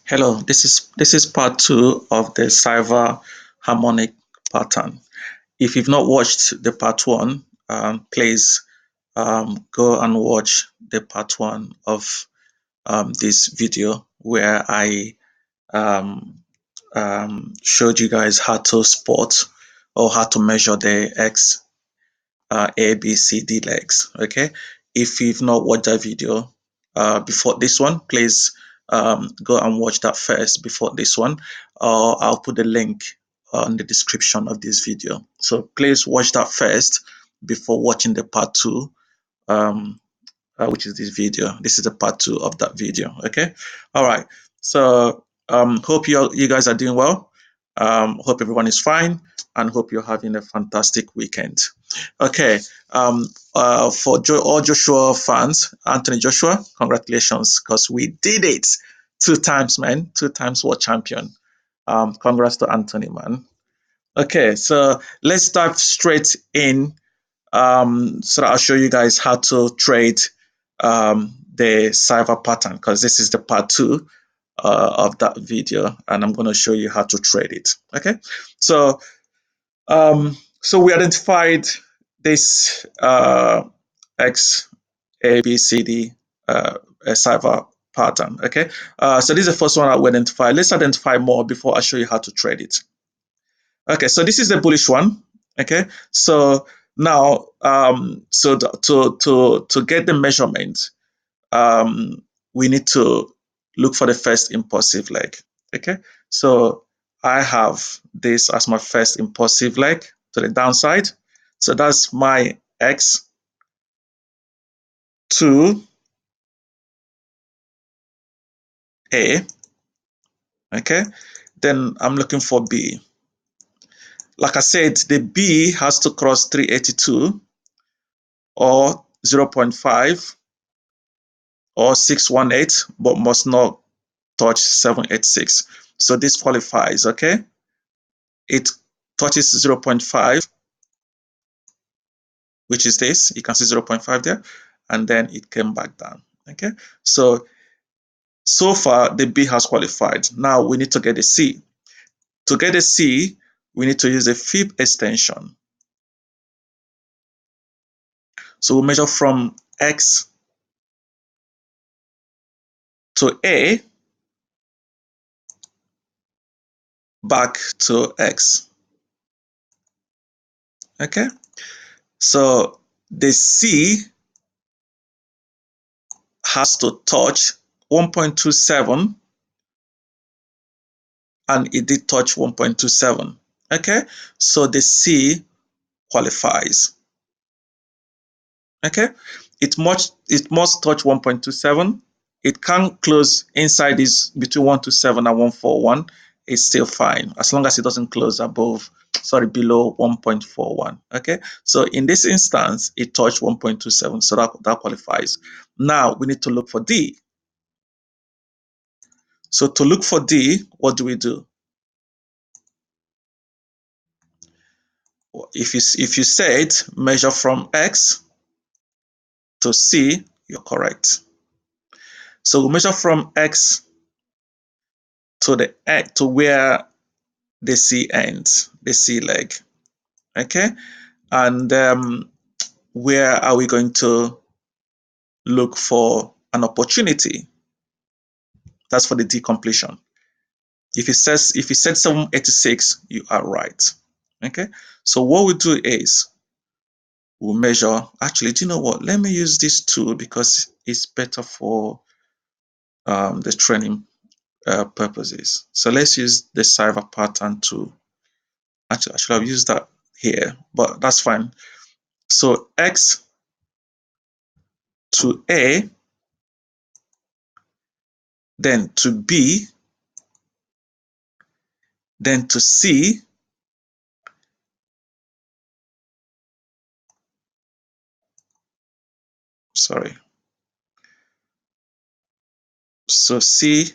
Hello, this is part two of the Cypher harmonic pattern. If you've not watched the part one, please go and watch the part one of this video where I um, showed you guys how to spot or how to measure the X A, B, C, D legs. Okay. If you've not watched that video before this one, please go and watch that first before this one. I'll put the link on the description of this video. So please watch that first before watching the part two, um, which is this video. This is the part two of that video. Okay. All right. So hope you guys are doing well. Hope everyone is fine, and hope you're having a fantastic weekend. Okay. For all Joshua fans, Anthony Joshua, congratulations, because we did it 2 times, man. 2 times world champion. Congrats to Anthony, man. Okay, so let's dive straight in, so that I'll show you guys how to trade the Cypher pattern, because this is the part two of that video, and I'm going to show you how to trade it. Okay, so so we identified this X, A, B, C, D Cypher pattern. Okay, so this is the first one I will identify. Let's identify more before I show you how to trade it. Okay, so this is the bullish one. Okay, so now so to get the measurement, we need to look for the first impulsive leg. Okay, so I have this as my first impulsive leg to the downside. So that's my X to A. Okay, then I'm looking for B. Like I said, the B has to cross 382 or 0.5 or 618, but must not touch 786. So this qualifies. Okay, it touches 0.5, which is this. You can see 0.5 there, and then it came back down. Okay, so far the B has qualified. Now we need to get a C. To get a C, we need to use a fib extension. So we measure from X to A back to X. Okay, so the C has to touch 1.27, and it did touch 1.27. Okay, so the C qualifies. Okay, it must touch 1.27. It can close inside this between 127 and 141. It's still fine as long as it doesn't close below 1.41. Okay, so in this instance it touched 1.27, so that qualifies. Now we need to look for D. So to look for D, what do we do? If you said measure from X to C, you're correct. So we measure from X to where the C ends, the C leg. Okay, and where are we going to look for an opportunity? That's for the D completion. If it said 786, you are right. Okay, so what we do is we'll measure. Actually, do you know what? Let me use this tool because it's better for the training purposes. So let's use the Cypher pattern tool. Actually, I should have used that here, but that's fine. So X to A, then to B, then to C, sorry. So C,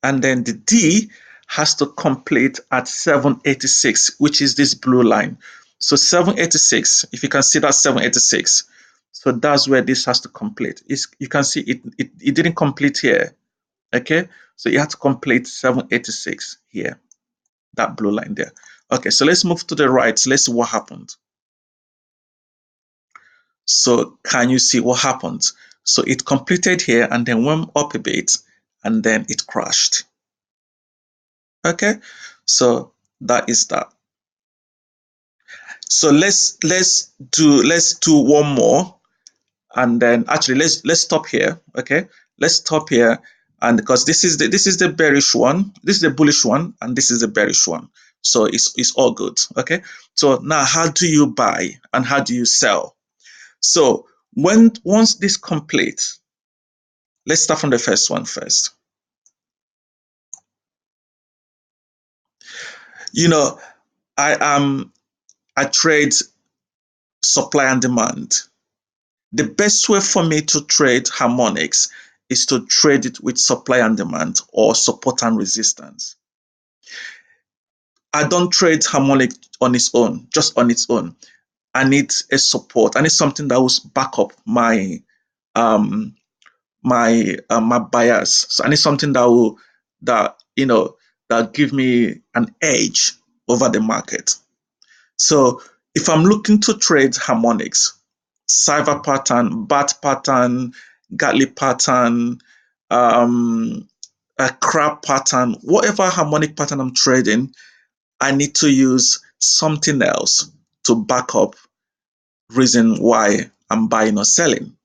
and then the D has to complete at 786, which is this blue line. So 786, if you can see that 786, so that's where this has to complete. You can see it didn't complete here. Okay, so you have to complete 786 here, that blue line there. Okay, so let's move to the right. So let's see what happened. So can you see what happened? So it completed here and then went up a bit and then it crashed. Okay, so that is that. So let's do one more, and then actually let's stop here. Okay, let's stop here, and because this is the bearish one, this is the bullish one, and this is the bearish one. So it's all good. Okay, so now how do you buy and how do you sell? So once this complete, let's start from the first one first. You know, I trade supply and demand. The best way for me to trade harmonics is to trade it with supply and demand or support and resistance. I don't trade harmonic on its own, just on its own. I need a support. I need something that will back up um my bias. So I need something that give me an edge over the market. So if I'm looking to trade harmonics, Cypher pattern, bat pattern, Gatly pattern, a crab pattern, whatever harmonic pattern I'm trading, I need to use something else to back up reason why I'm buying or selling.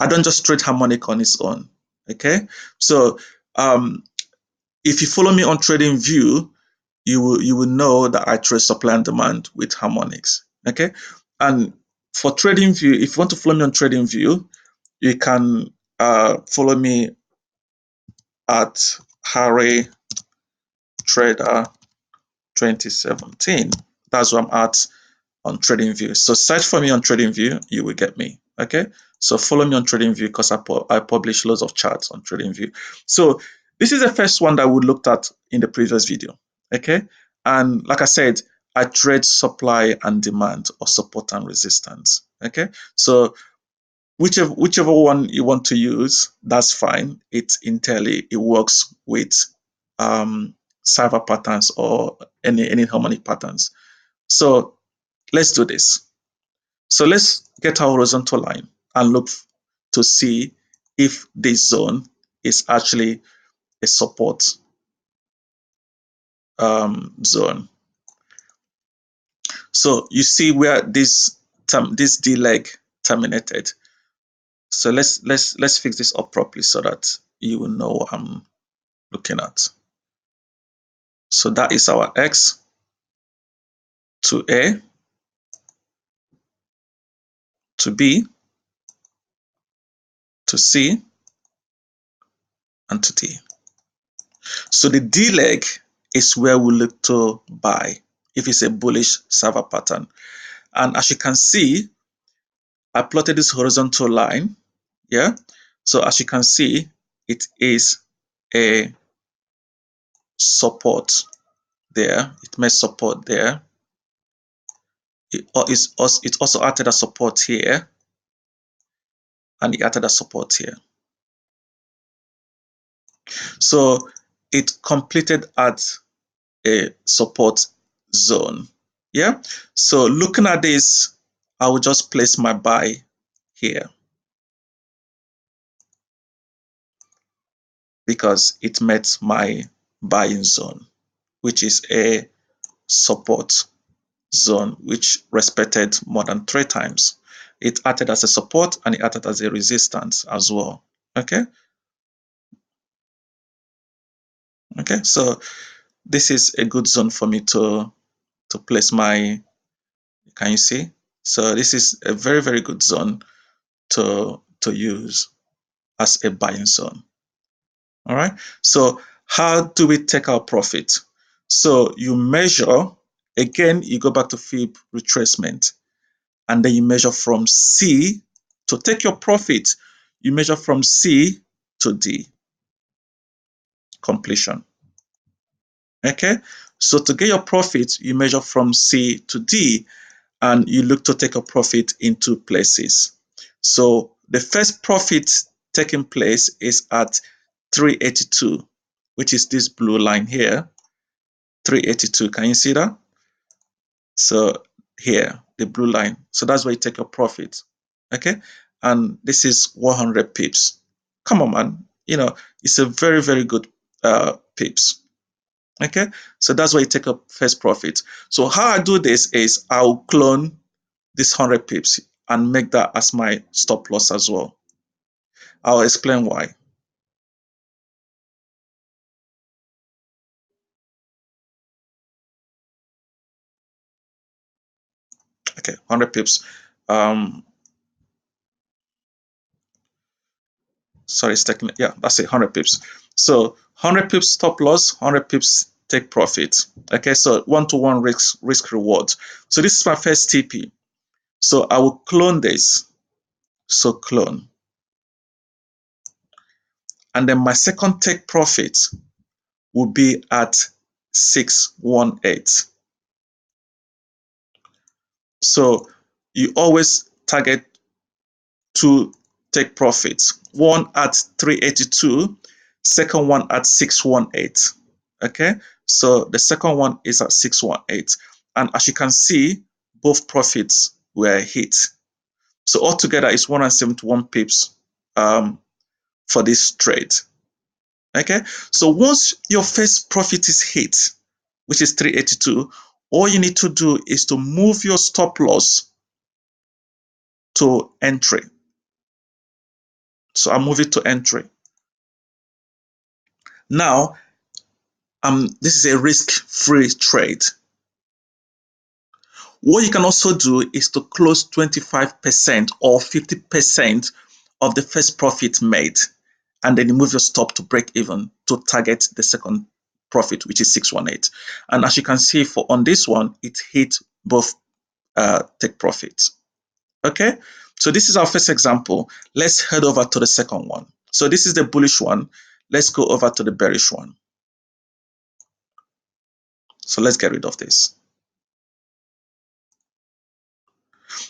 I don't just trade harmonic on its own. Okay, so um, if you follow me on Trading View, you will know that I trade supply and demand with harmonics. Okay, and for Trading View, if you want to follow me on Trading View, you can follow me at Harry Trader 2017. That's where I'm at on TradingView. So search for me on TradingView, you will get me. Okay. So follow me on TradingView because I publish loads of charts on TradingView. So this is the first one that we looked at in the previous video. Okay. And like I said, I trade supply and demand or support and resistance. Okay. So whichever one you want to use, that's fine. It's entirely, it works with um, Cypher patterns or any harmonic patterns. So let's do this. So let's get our horizontal line and look to see if this zone is actually a support zone. So you see where this D leg terminated. So let's fix this up properly so that you will know what I'm looking at. So that is our X to A to B to C and to D. So the D leg is where we look to buy if it's a bullish Cypher pattern. And as you can see, I plotted this horizontal line. Yeah. So as you can see, it is a support there. It may support there. It also acted as support here, and it acted as support here. So it completed at a support zone. Yeah. So looking at this, I will just place my buy here because it met my buying zone, which is a support zone, which respected more than 3 times. It acted as a support and it acted as a resistance as well. Okay. Okay. So this is a good zone for me to place my, can you see? So this is a very, very good zone to use as a buying zone. All right. So how do we take our profit? So you measure, again, you go back to Fib retracement, and then you measure from C to take your profit. You measure from C to D, completion. Okay. So to get your profit, you measure from C to D, and you look to take a profit in 2 places. So the first profit taking place is at 382, which is this blue line here, 382. Can you see that? So here, the blue line. So that's where you take your profit. Okay. And this is 100 pips. Come on, man. It's a very, very good pips. Okay. So that's where you take a first profit. So how I do this is I'll clone this 100 pips and make that as my stop loss as well. I'll explain why. Okay, 100 pips. Sorry, it's taking, yeah, that's it, 100 pips. So 100 pips stop loss, 100 pips take profit. Okay, so one-to-one risk reward. So this is my first TP. So I will clone this. So clone. And then my second take profit will be at 618. So you always target two take profits. One at 382, second one at 618. Okay, so the second one is at 618. And as you can see, both profits were hit. So altogether, it's 171 pips for this trade. Okay, so once your first profit is hit, which is 382, all you need to do is to move your stop loss to entry. So I move it to entry. Now, this is a risk-free trade. What you can also do is to close 25% or 50% of the first profit made, and then you move your stop to break even to target the second profit, which is 618. And as you can see, for on this one, it hit both take profits. Okay, so this is our first example. Let's head over to the second one. So this is the bullish one. Let's go over to the bearish one. So let's get rid of this.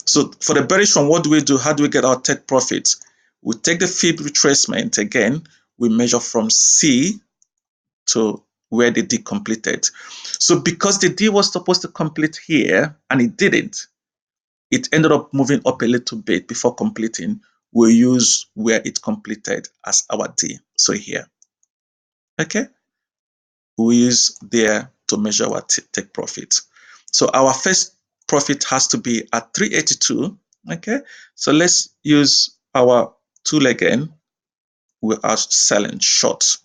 So for the bearish one, what do we do? How do we get our take profits? We take the fib retracement again. We measure from C to where the D completed. So because the D was supposed to complete here and it didn't, it ended up moving up a little bit before completing. We use where it completed as our D. So here, okay, we use there to measure our take profit. So our first profit has to be at 382. Okay, so let's use our tool again. We are selling short.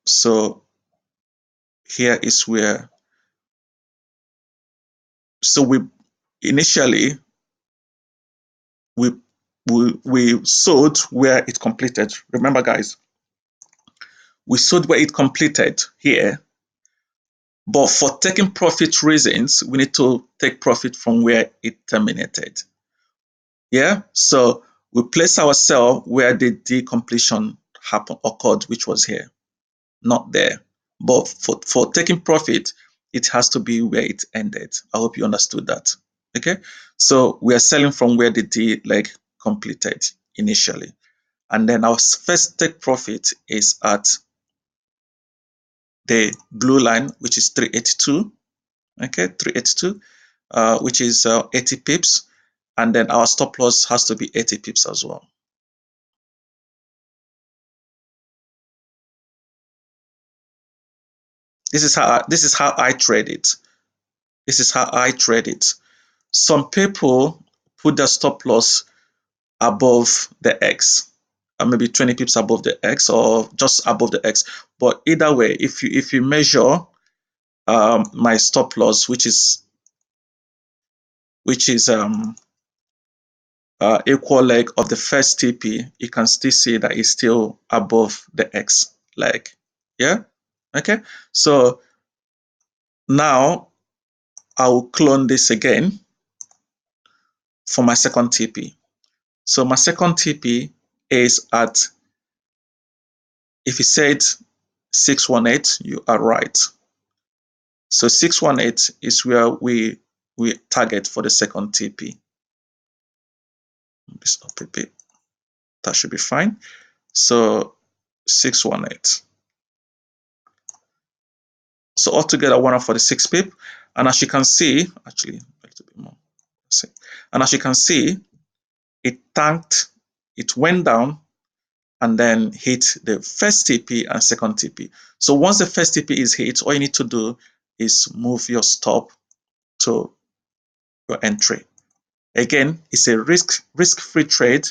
So here is where, so we initially we we sold where it completed. Remember, guys, we sold where it completed here, but for taking profit reasons, we need to take profit from where it terminated. Yeah, so we place our sell where the decompletion occurred, which was here, not there. But for taking profit, it has to be where it ended. I hope you understood that. Okay, so we are selling from where the D leg completed initially. And then our first take profit is at the blue line, which is 382. Okay, 382, which is 80 pips. And then our stop loss has to be 80 pips as well. This is how I trade it. This is how I trade it. Some people put their stop loss above the X, maybe 20 pips above the X or just above the X. But either way, if you measure my stop loss, which is equal leg of the first TP, you can still see that it's still above the X leg. Yeah. Okay. So now I will clone this again for my second TP. So my second TP is at, if you said 618, you are right. So 618 is where we target for the second TP. This OPP. That should be fine. So 618. So altogether 146 pip. And as you can see, actually a little bit more. Let's see. And as you can see, it tanked, it went down and then hit the first TP and second TP. So once the first TP is hit, all you need to do is move your stop to your entry. Again, it's a risk-free trade,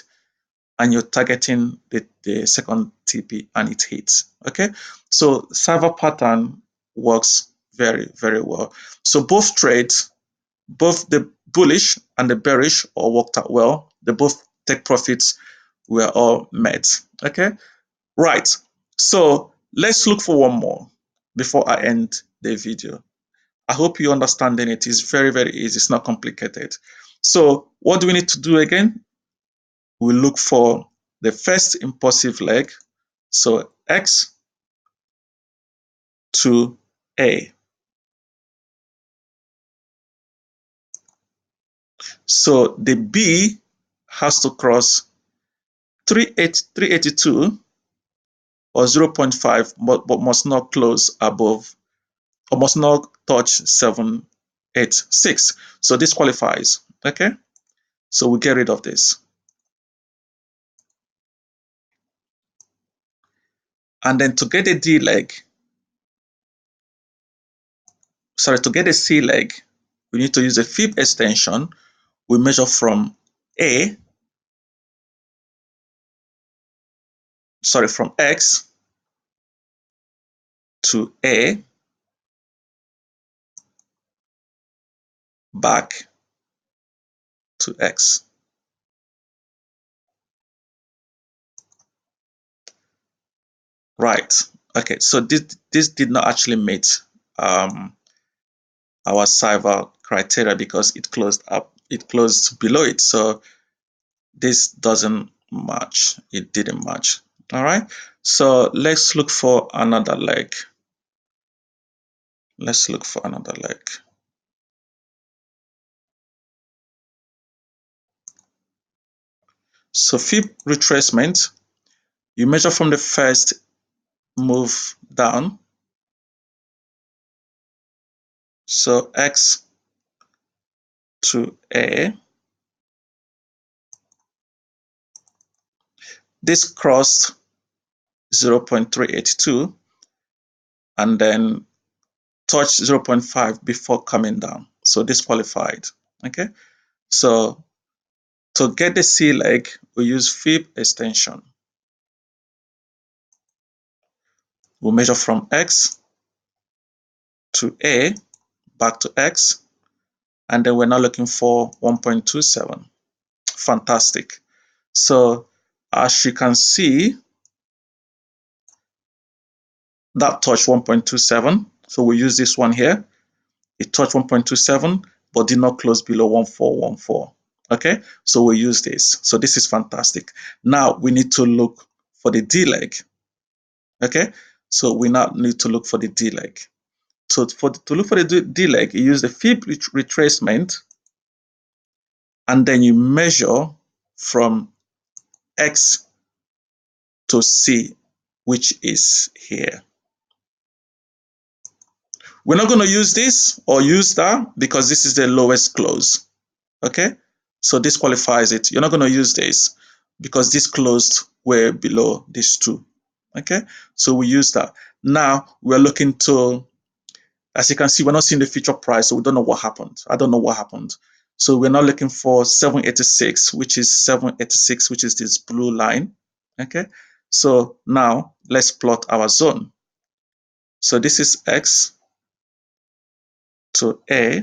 and you're targeting the second TP and it hits. Okay, so Cypher pattern works very, very well. So both trades, both the bullish and the bearish, all worked out well. They both take profits were all met. Okay, right. So let's look for one more before I end the video. I hope you understanding it. It's very, very easy. It's not complicated. So what do we need to do again? We look for the first impulsive leg. So X to A. So the B has to cross 382 or 0.5, but must not close above or must not touch 786. So this qualifies. Okay. So we get rid of this. And then to get a D leg, sorry, to get a C leg, we need to use a fib extension. We measure from A, sorry, from X to A, back to X. Right. Okay. So this did not actually meet our Cypher criteria because it closed up. It closed below it. So this doesn't match. It didn't match. All right. So let's look for another leg. Let's look for another leg. So fib retracement, you measure from the first move down. So X to A. This crossed 0.382 and then touch 0.5 before coming down. So this qualified. Okay. So to get the C leg, we use fib extension. We'll measure from X to A, back to X, and then we're now looking for 1.27. Fantastic. So as you can see, that touched 1.27. So we use this one here. It touched 1.27, but did not close below 1414. Okay, so we use this. So this is fantastic. Now we need to look for the D leg. Okay, so we now need to look for the D leg. So to look for the D leg, you use the fib retracement, and then you measure from X to C, which is here. We're not going to use this or use that because this is the lowest close. Okay, so this qualifies it. You're not going to use this because this closed way below these two. Okay, so we use that. Now we're looking to, as you can see, we're not seeing the future price, so we don't know what happened. I don't know what happened. So we're now looking for 786, which is 786, which is this blue line. Okay, so now let's plot our zone. So this is X to A,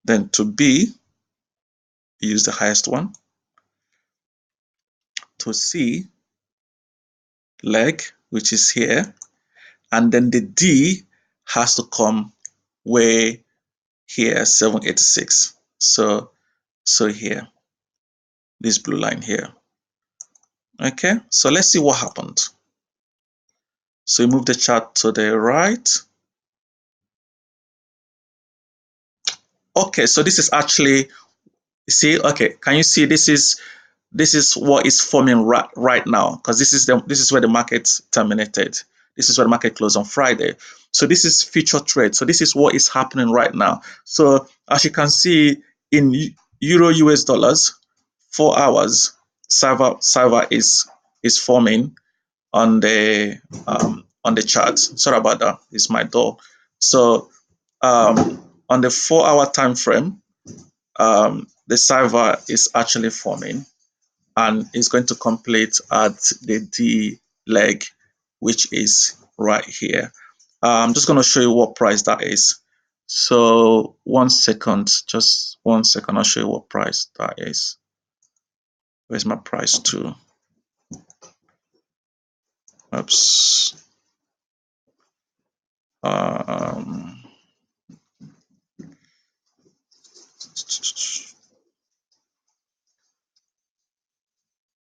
then to B, use the highest one, to C, leg, which is here, and then the D has to come way here, 786. So here, this blue line here. Okay, so let's see what happened. So you move the chart to the right. Okay, so this is actually See, okay, can you see this is what is forming right now, because this is where the market terminated. This is where the market closed on Friday. So this is future trade. So this is what is happening right now. So as you can see in Euro US dollars, 4 hours, Cypher is forming on the chart. Sorry about that. It's my door. So on the 4 hour time frame, the Cypher is actually forming and is going to complete at the D leg, which is right here. I'm just going to show you what price that is. So 1 second, just 1 second, I'll show you what price that is. Where's my price to? Oops. Um,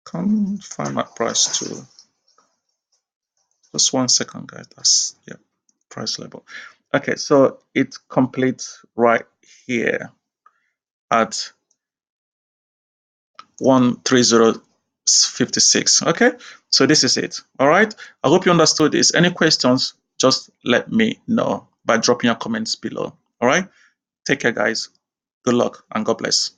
can't find my price to. Just 1 second, guys. That's, yeah, price level. Okay, so it completes right here at 13056. Okay, so this is it. All right, I hope you understood this. Any questions, just let me know by dropping your comments below. All right, take care, guys. Good luck and God bless.